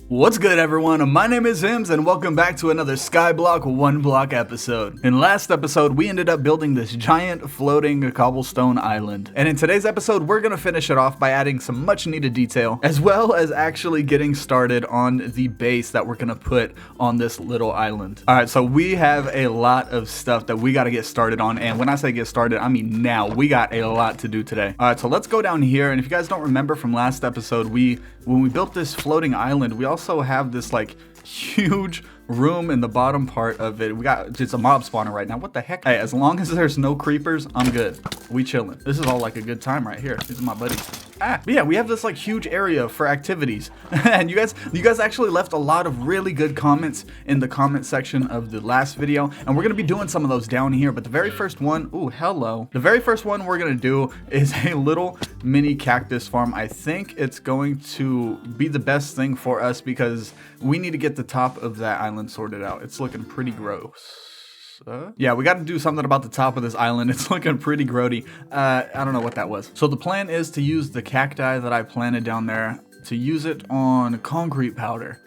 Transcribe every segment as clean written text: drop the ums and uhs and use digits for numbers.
What's good, everyone? My name is Hims and welcome back to another Skyblock 1 block episode. In last episode, we ended up building this giant floating cobblestone island. And in today's episode, we're gonna finish it off by adding some much needed detail, as well as actually getting started on the base that we're gonna put on this little island. All right, so we have a lot of stuff that we gotta get started on. And when I say get started, I mean now. We got a lot to do today. All right, so let's go down here. And if you guys don't remember from last episode, when we built this floating island, we also have this like huge room in the bottom part of it. It's a mob spawner right now. What the heck? Hey, as long as there's no creepers, I'm good. We chilling. This is all like a good time right here. These are my buddies. But yeah, we have this like huge area for activities. And you guys actually left a lot of really good comments in the comment section of the last video, and we're gonna be doing some of those down here. But the very first one, ooh, hello. The very first one we're gonna do is a little mini cactus farm. I think it's going to be the best thing for us because we need to get the top of that island sorted out. It's looking pretty gross. Yeah, we got to do something about the top of this island. It's looking pretty grody. I don't know what that was. So the plan is to use the cacti that I planted down there, to use it on concrete powder.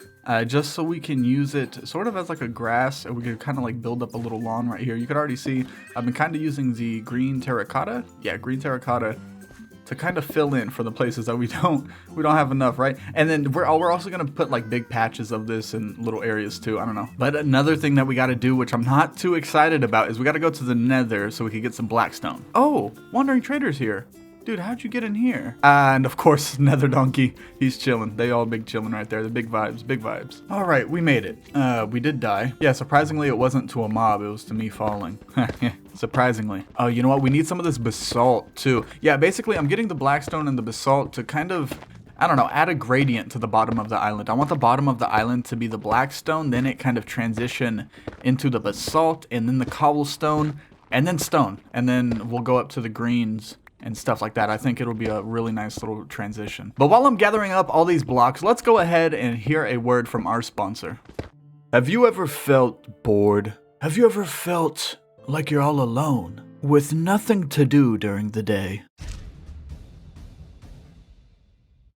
Just so we can use it sort of as like a grass, and we could kind of like build up a little lawn right here. You could already see I've been kind of using the green terracotta. Yeah, green terracotta to kind of fill in for the places that we don't have enough, right? And then we're also gonna put like big patches of this in little areas too. I don't know. But another thing that we got to do, which I'm not too excited about, is we got to go to the nether so we can get some blackstone. Oh, wandering trader's here. Dude, how'd you get in here? And of course, Nether Donkey, he's chilling. They all big chilling right there. The big vibes, big vibes. All right, we made it. We did die. Yeah, surprisingly, it wasn't to a mob. It was to me falling. Surprisingly. Oh, you know what? We need some of this basalt too. Yeah, basically, I'm getting the blackstone and the basalt to kind of, I don't know, add a gradient to the bottom of the island. I want the bottom of the island to be the blackstone, then it kind of transition into the basalt, and then the cobblestone, and then stone. And then we'll go up to the greens and stuff like that. I think it'll be a really nice little transition. But while I'm gathering up all these blocks, let's go ahead and hear a word from our sponsor. Have you ever felt bored? Have you ever felt like you're all alone with nothing to do during the day?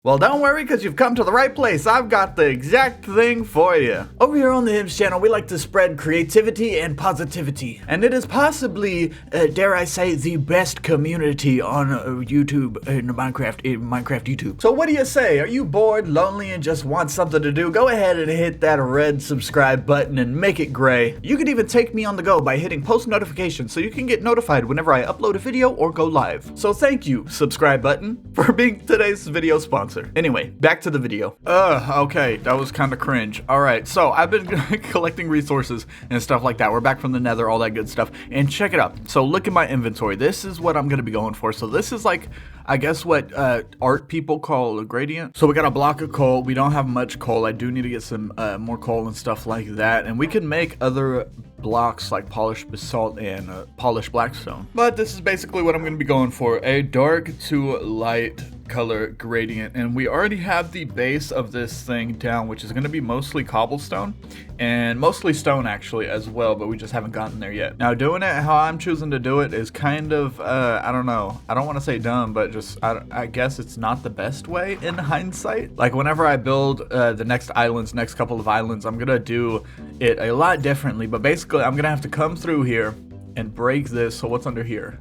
Well, don't worry, because you've come to the right place. I've got the exact thing for you. Over here on the Hims channel, we like to spread creativity and positivity. And it is possibly, dare I say, the best community on YouTube, in Minecraft YouTube. So what do you say? Are you bored, lonely, and just want something to do? Go ahead and hit that red subscribe button and make it gray. You can even take me on the go by hitting post notifications so you can get notified whenever I upload a video or go live. So thank you, subscribe button, for being today's video sponsor. Anyway, back to the video. Okay, that was kind of cringe. All right, so I've been collecting resources and stuff like that. We're back from the nether, all that good stuff. And check it out. So look at my inventory. This is what I'm going to be going for. So this is like, I guess what art people call a gradient. So we got a block of coal. We don't have much coal. I do need to get some more coal and stuff like that. And we can make other blocks like polished basalt and polished blackstone. But this is basically what I'm going to be going for. A dark to light color gradient, and we already have the base of this thing down, which is going to be mostly cobblestone and mostly stone actually as well, but we just haven't gotten there yet. Now doing it how I'm choosing to do it is kind of I don't know, I don't want to say dumb, but just I guess it's not the best way in hindsight. Like whenever I build the next couple of islands, I'm gonna do it a lot differently, but basically I'm gonna have to come through here and break this. So what's under here?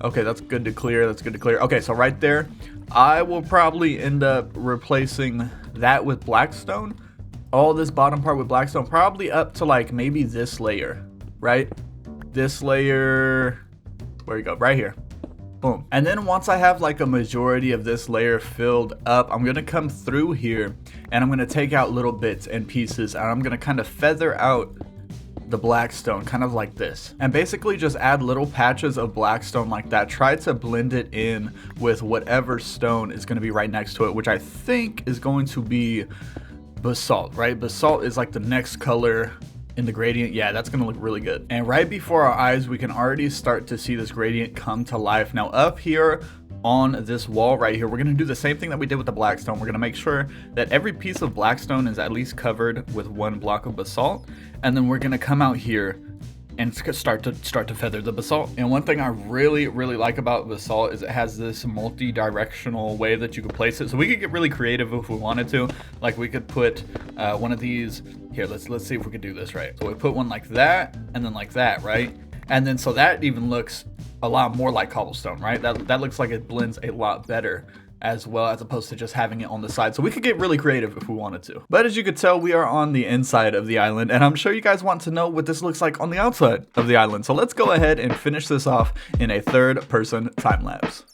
Okay, that's good to clear. That's good to clear. Okay, so right there, I will probably end up replacing that with blackstone. All this bottom part with blackstone, probably up to like maybe this layer, right? This layer, where you go? Right here. Boom. And then once I have like a majority of this layer filled up, I'm gonna come through here and I'm gonna take out little bits and pieces, and I'm gonna kind of feather out the blackstone kind of like this, and basically just add little patches of blackstone like that. Try to blend it in with whatever stone is going to be right next to it, which I think is going to be basalt, right? Basalt is like the next color in the gradient. Yeah, that's gonna look really good. And right before our eyes, we can already start to see this gradient come to life. Now up here on this wall right here, we're gonna do the same thing that we did with the blackstone. We're gonna make sure that every piece of blackstone is at least covered with one block of basalt, and then we're gonna come out here and start to feather the basalt. And one thing I really like about basalt is it has this multi-directional way that you could place it. So we could get really creative if we wanted to. Like we could put one of these here. Let's see if we could do this right. So we put one like that and then like that, right? And then so that even looks a lot more like cobblestone, right? That looks like it blends a lot better as well, as opposed to just having it on the side. So we could get really creative if we wanted to. But as you could tell, we are on the inside of the island, and I'm sure you guys want to know what this looks like on the outside of the island. So let's go ahead and finish this off in a third-person time lapse.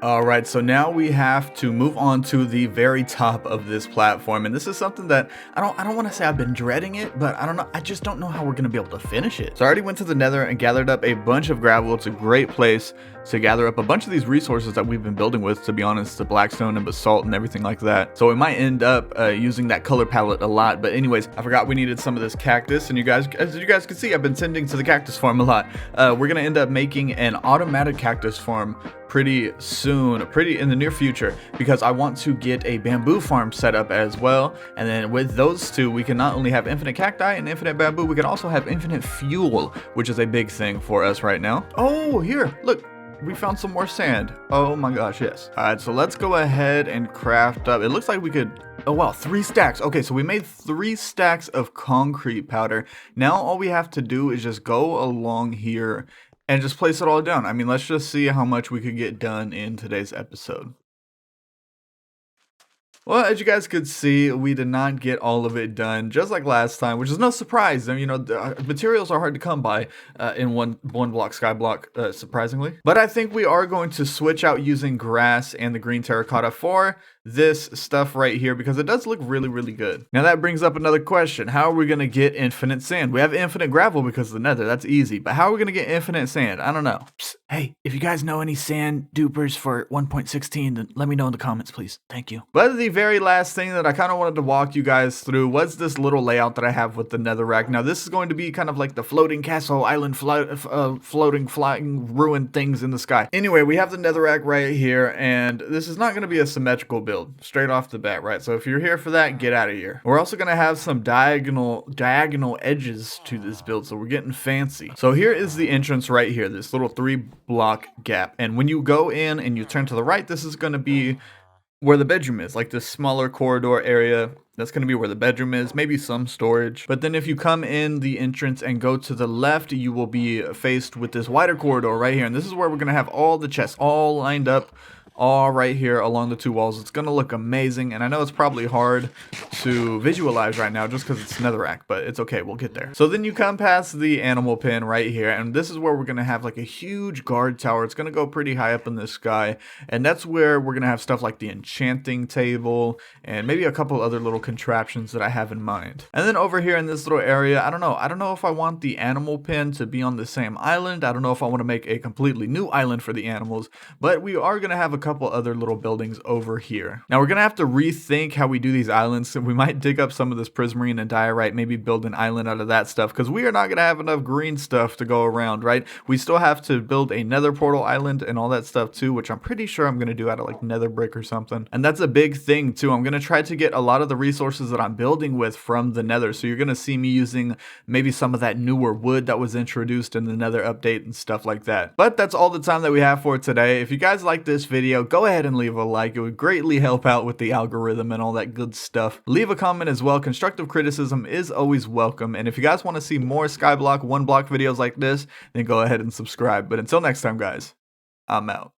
All right, so now we have to move on to the very top of this platform, and this is something that I don't want to say I've been dreading it, but I just don't know how we're gonna be able to finish it. So I already went to the nether and gathered up a bunch of gravel. It's a great place to gather up a bunch of these resources that we've been building with, to be honest, the blackstone and basalt and everything like that. So we might end up using that color palette a lot, but anyways, I forgot we needed some of this cactus, and you guys, as you guys can see, I've been tending to the cactus farm a lot. We're gonna end up making an automatic cactus farm pretty soon, pretty in the near future, because I want to get a bamboo farm set up as well. And then with those two, we can not only have infinite cacti and infinite bamboo, we can also have infinite fuel, which is a big thing for us right now. Oh, here, look, we found some more sand. Oh my gosh, yes. All right, so let's go ahead and craft up. It looks like we could, oh wow, 3 stacks. Okay, so we made 3 stacks of concrete powder. Now all we have to do is just go along here and just place it all down. I mean, let's just see how much we could get done in today's episode. Well, as you guys could see, we did not get all of it done, just like last time, which is no surprise. I mean, you know, the materials are hard to come by in one block Skyblock, surprisingly. But I think we are going to switch out using grass and the green terracotta for this stuff right here, because it does look really good. Now that brings up another question. How are we going to get infinite sand? We have infinite gravel because of the nether. That's easy. But how are we going to get infinite sand? I don't know. Psst, hey, if you guys know any sand dupers for 1.16, then let me know in the comments, please. Thank you. But the very last thing that I kind of wanted to walk you guys through was this little layout that I have with the netherrack. Now this is going to be kind of like the floating castle island, floating, flying, ruined things in the sky. Anyway, we have the netherrack right here, and this is not going to be a symmetrical build straight off the bat, right? So if you're here for that, get out of here. We're also going to have some diagonal edges to this build, so we're getting fancy. So here is the entrance right here, this little 3-block gap. And when you go in and you turn to the right, this is going to be where the bedroom is, like this smaller corridor area. That's going to be where the bedroom is, maybe some storage. But then if you come in the entrance and go to the left, you will be faced with this wider corridor right here. And this is where we're going to have all the chests all lined up, all right here along the 2 walls. It's gonna look amazing, and I know it's probably hard to visualize right now just because it's netherrack, but it's okay, we'll get there. So then you come past the animal pen right here, and this is where we're gonna have like a huge guard tower. It's gonna go pretty high up in the sky, and that's where we're gonna have stuff like the enchanting table and maybe a couple other little contraptions that I have in mind. And then over here in this little area, I don't know if I want the animal pen to be on the same island. I don't know if I want to make a completely new island for the animals, but we are gonna have a couple other little buildings over here. Now we're gonna have to rethink how we do these islands. So we might dig up some of this prismarine and diorite, maybe build an island out of that stuff, because we are not gonna have enough green stuff to go around, right? We still have to build a nether portal island and all that stuff too, which I'm pretty sure I'm gonna do out of like nether brick or something. And that's a big thing too. I'm gonna try to get a lot of the resources that I'm building with from the nether. So you're gonna see me using maybe some of that newer wood that was introduced in the nether update and stuff like that. But that's all the time that we have for today. If you guys like this video, go ahead and leave a like. It would greatly help out with the algorithm and all that good stuff. Leave a comment as well. Constructive criticism is always welcome. And if you guys want to see more Skyblock 1 block videos like this, then go ahead and subscribe. But until next time, guys, I'm out.